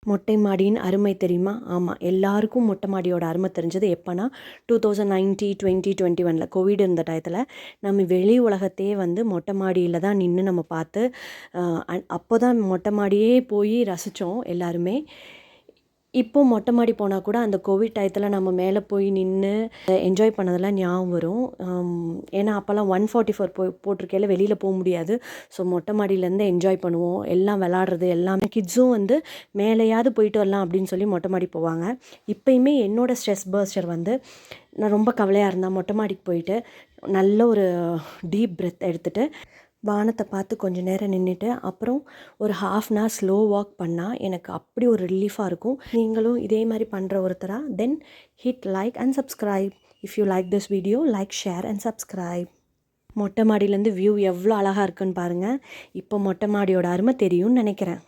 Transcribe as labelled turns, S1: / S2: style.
S1: மொட்டை மாடியின் அருமை தெரியுமா? ஆமாம், எல்லாருக்கும் மொட்டை மாடியோட அருமை தெரிஞ்சது எப்போனா 2019, 2021 கோவிட் இருந்த டயத்தில் நம்ம வெளி உலகத்தையே வந்து மொட்டை மாடியில் தான் நின்று நம்ம பார்த்து அப்போ தான் மொட்டை மாடியே போய் ரசித்தோம் எல்லாருமே. இப்போ மொட்டை மாடி போனால் கூட அந்த கோவிட் டயத்தில் நம்ம மேலே போய் நின்று என்ஜாய் பண்ணதெல்லாம் ஞாபகம் வரும். ஏன்னா அப்போல்லாம் 144 போட்டிருக்கையில் வெளியில் போக முடியாது. ஸோ மொட்டை மாடியிலேருந்து என்ஜாய் பண்ணுவோம். எல்லாம் விளாட்றது எல்லாமே கிட்ஸும் வந்து மேலேயாவது போயிட்டு வரலாம் அப்படின்னு சொல்லி மொட்டை மாடி போவாங்க. இப்போயுமே என்னோடய ஸ்ட்ரெஸ் பர்ஸ்டர் வந்து நான் ரொம்ப கவலையாக இருந்தேன், மொட்டை மாடிக்கு போயிட்டு நல்ல ஒரு டீப் பிரெத் எடுத்துகிட்டு வானத்தை பார்த்து கொஞ்சம் நேரம் நின்றுட்டு அப்புறம் ஒரு ½ ஸ்லோ வாக் பண்ணால் எனக்கு அப்படி ஒரு ரிலீஃபாக இருக்கும். நீங்களும் இதே மாதிரி பண்ணுற ஒருத்தரா? Then hit like and subscribe. If you like this video, like, share and subscribe. மொட்டை மாடியிலேருந்து வியூ எவ்வளோ அழகாக இருக்குன்னு பாருங்கள். இப்போ மொட்டை மாடியோட அருமை தெரியும்னு நினைக்கிறேன்.